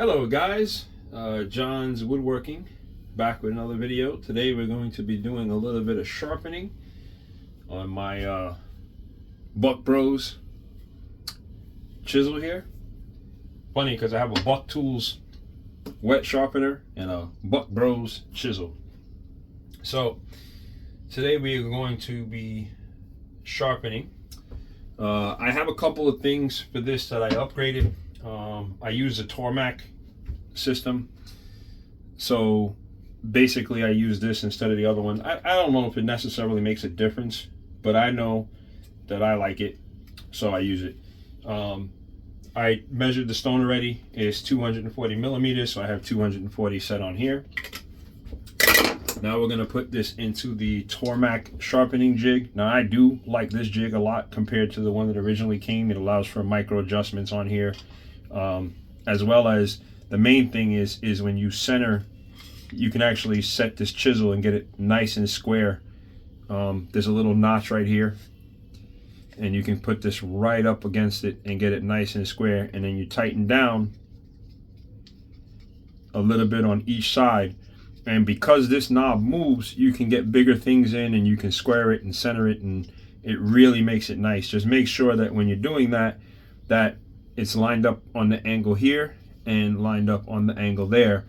Hello guys, John's Woodworking, back with another video. Today we're going to be doing a little bit of sharpening on my Buck Bros chisel here. Funny because I have a Bucktools wet sharpener and a Buck Bros chisel. So today we are going to be sharpening. I have a couple of things for this that I upgraded. I use a tormek system, so basically I use this instead of the other one. I don't know if it necessarily makes a difference, but I know that I like it, so I use it. I measured the stone already. It's 240 millimeters, so I have 240 set on here. Now we're going to put this into the tormek sharpening jig. Now I do like this jig a lot compared to the one that originally came. It allows for micro adjustments on here, as well as the main thing is when you center, you can actually set this chisel and get it nice and square. There's a little notch right here, and you can put this right up against it and get it nice and square, and then you tighten down a little bit on each side. And because this knob moves, you can get bigger things in, and you can square it and center it, and it really makes it nice. Just make sure that when you're doing that, that it's lined up on the angle here and lined up on the angle there,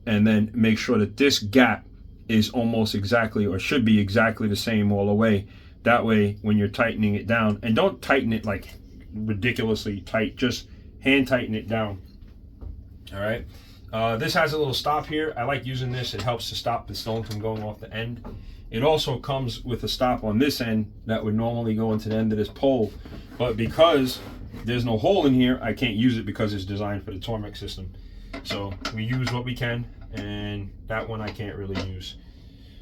and then make sure that this gap is almost exactly, or should be exactly the same all the way. That way when you're tightening it down, and don't tighten it like ridiculously tight, just hand tighten it down. All right. This has a little stop here. I like using this. It helps to stop the stone from going off the end. It also comes with a stop on this end that would normally go into the end of this pole, but because there's no hole in here, I can't use it because it's designed for the tormek system. So we use what we can, and that one I can't really use.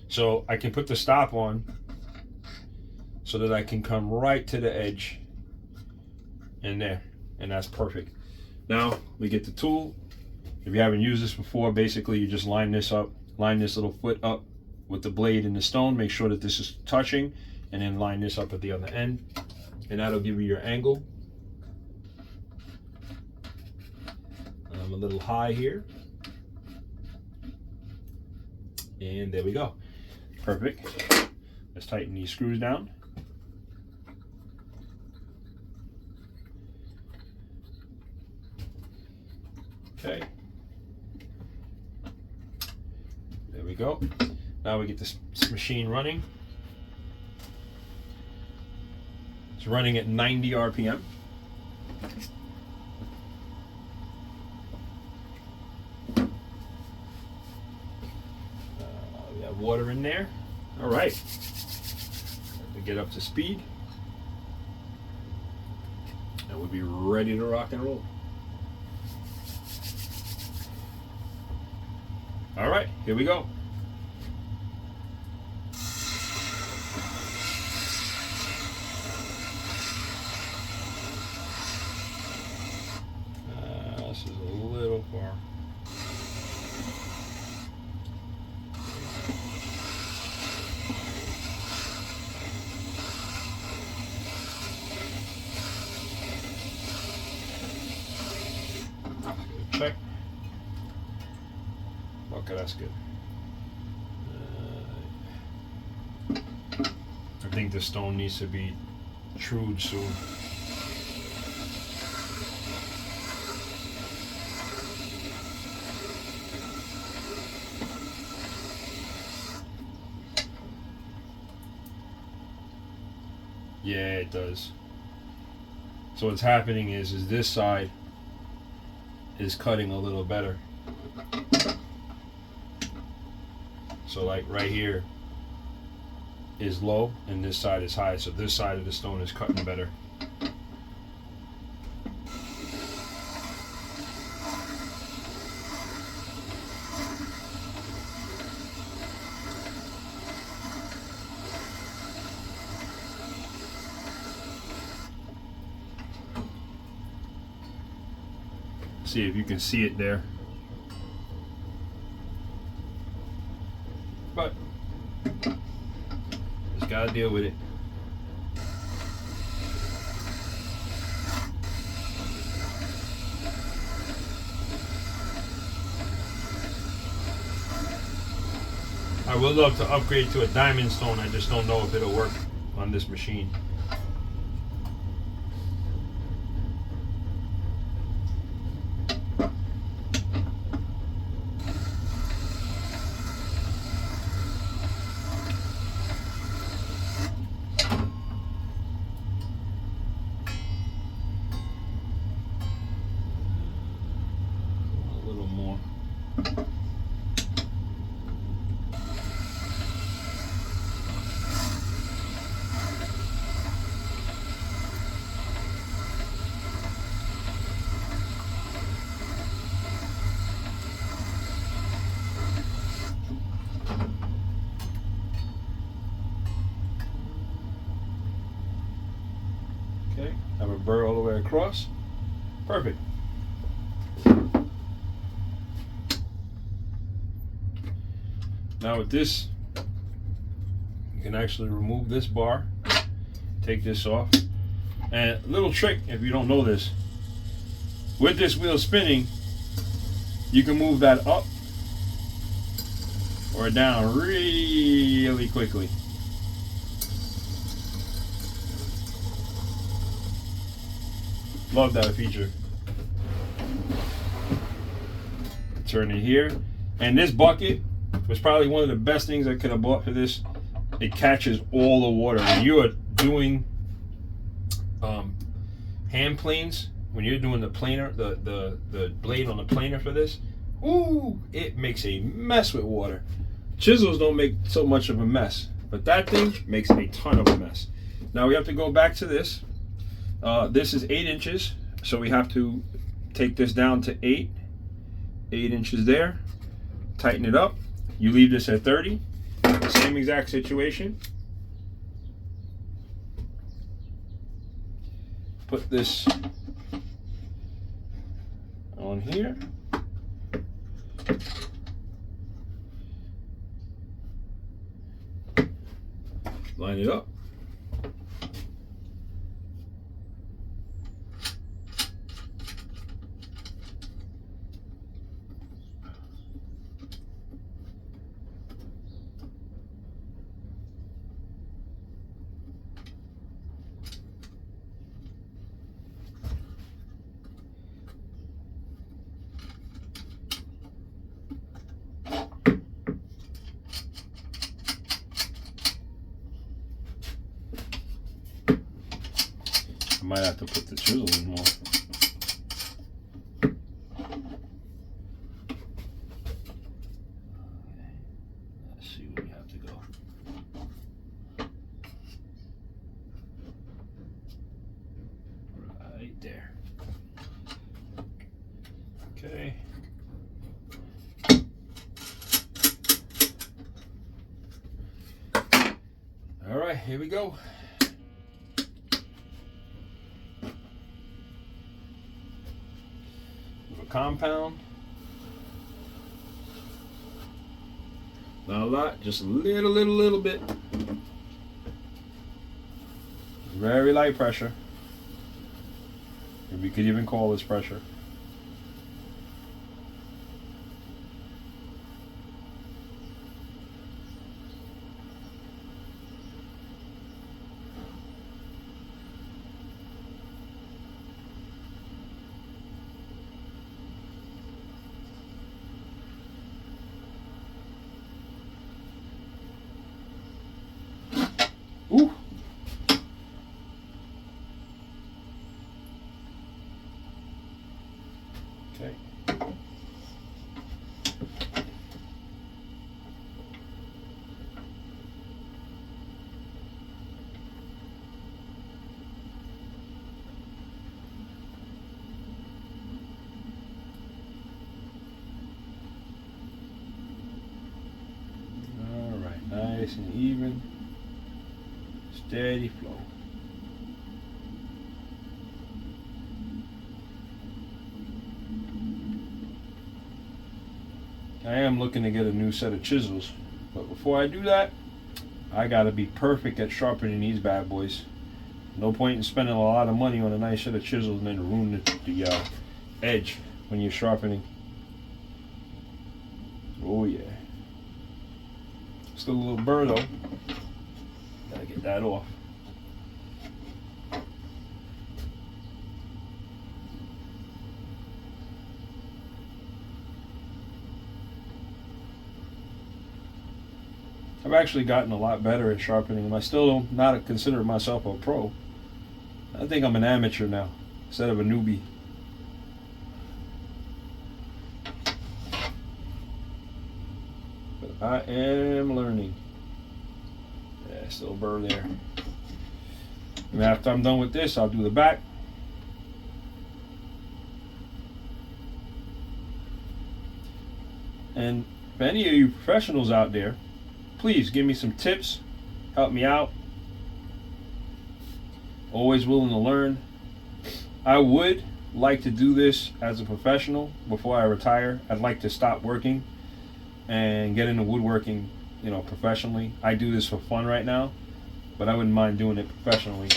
So I can put the stop on so that I can come right to the edge and there, and that's perfect. Now we get the tool. If you haven't used this before, basically you just line this up, line this little foot up with the blade in the stone, make sure that this is touching, and then line this up at the other end, and that'll give you your angle. I'm a little high here, and there we go. Perfect. Let's tighten these screws down. Okay. There we go. Now we get this machine running. It's running at 90 RPM. We have water in there. All right. We get up to speed, and we'll be ready to rock and roll. All right, here we go. This is a little far. Check. Okay, that's good. I think the stone needs to be trued soon. Yeah, it does. So what's happening is this side is cutting a little better. So like right here is low and this side is high, so this side of the stone is cutting better. See if you can see it there. But just gotta deal with it. would love to upgrade to a diamond stone. I just don't know if it'll work on this machine. A little more. Okay, have a burr all the way across. Perfect. Now with this, you can actually remove this bar, take this off. And a little trick, if you don't know this, with this wheel spinning, you can move that up or down really quickly. Love that feature. Turn it here. And this bucket was probably one of the best things I could have bought for this. It catches all the water. When you are doing hand planes, when you're doing the planer, the blade on the planer for this, ooh, it makes a mess with water. Chisels don't make so much of a mess, but that thing makes a ton of a mess. Now we have to go back to this. This is 8 inches, so we have to take this down to 8 inches there, tighten it up. You leave this at 30, same exact situation. Put this on here. Line it up. I might have to put the chisel in more. Let's see where we have to go. Right there. Okay. All right, here we go. Compound, not a lot, just a little bit, very light pressure, and we could even call this pressure. Ooh. Okay. All right, nice and even. Steady flow. I am looking to get a new set of chisels, but before I do that, I gotta be perfect at sharpening these bad boys. No point in spending a lot of money on a nice set of chisels and then ruin the edge when you're sharpening. Oh yeah. Still a little burr though. Gotta get that off. I've actually gotten a lot better at sharpening. I still don't not consider myself a pro. I think I'm an amateur now instead of a newbie. But I am learning. Yeah, still burr there. And after I'm done with this, I'll do the back. And for any of you professionals out there, please give me some tips, help me out. Always willing to learn. I would like to do this as a professional before I retire. I'd like to stop working and get into woodworking, you know, professionally. I do this for fun right now, but I wouldn't mind doing it professionally.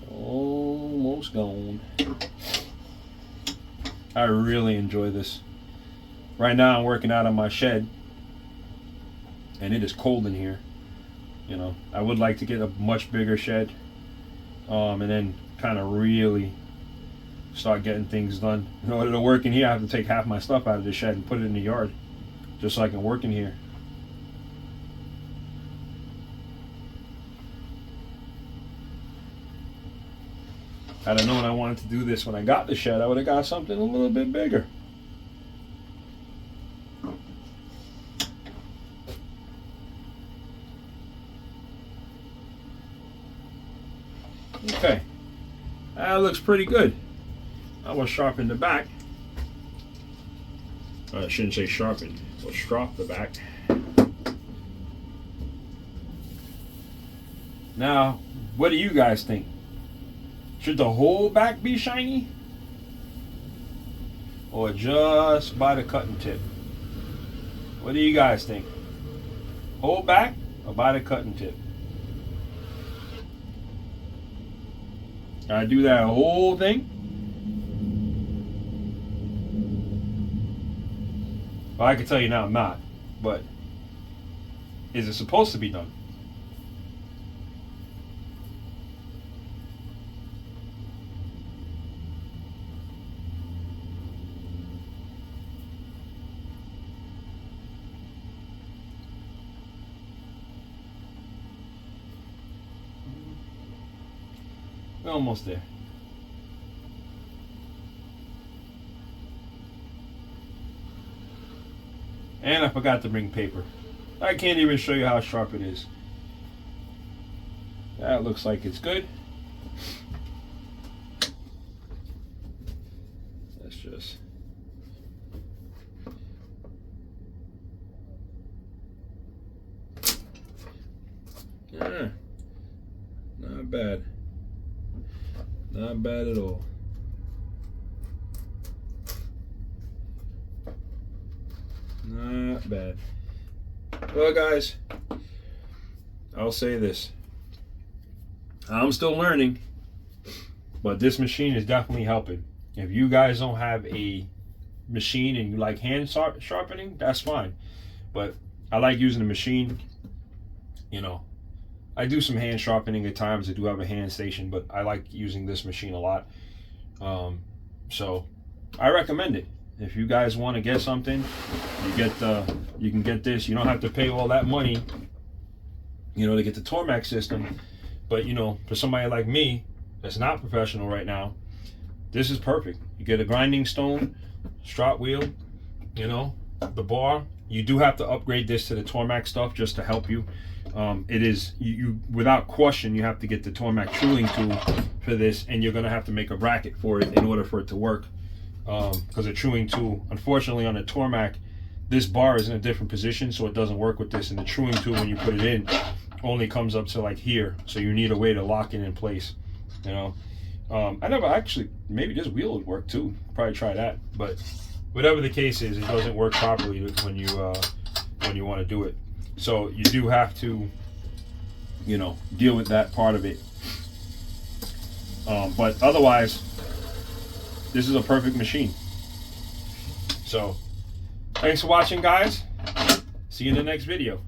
Almost gone. I really enjoy this. Right now I'm working out of my shed and it is cold in here. You know, I would like to get a much bigger shed and then kind of really start getting things done. In order to work in here, I have to take half my stuff out of the shed and put it in the yard just so I can work in here. Had I known I wanted to do this when I got the shed, I would have got something a little bit bigger. Okay, that looks pretty good. I will sharpen the back. I shouldn't say sharpen, we'll strop the back. Now, what do you guys think? Should the whole back be shiny? Or just by the cutting tip? What do you guys think? Whole back or by the cutting tip? I do that whole thing. Well, I can tell you now I'm not, but is it supposed to be done? We're almost there. And I forgot to bring paper. I can't even show you how sharp it is. That looks like it's good. Let's just... Yeah, not bad. Not bad at all. Not bad. Well, guys, I'll say this. I'm still learning, but this machine is definitely helping. If you guys don't have a machine and you like hand sharpening, that's fine. But I like using the machine. You know, I do some hand sharpening at times. I do have a hand station, but I like using this machine a lot. So I recommend it. If you guys want to get something, you can get this. You don't have to pay all that money, you know, to get the Tormek system. But you know, for somebody like me that's not professional right now, this is perfect. You get a grinding stone, strop wheel, you know, the bar. You do have to upgrade this to the Tormek stuff just to help you. It is you without question, you have to get the Tormek tooling tool for this, and you're gonna have to make a bracket for it in order for it to work. Because the truing tool, unfortunately on the Tormek, this bar is in a different position, so it doesn't work with this, and the truing tool, when you put it in, only comes up to like here, so you need a way to lock it in place, you know. I never actually, maybe this wheel would work too, probably try that, but whatever the case is, it doesn't work properly when you want to do it. So you do have to, you know, deal with that part of it. But otherwise, this is a perfect machine. So Thanks for watching, guys. See you in the next video.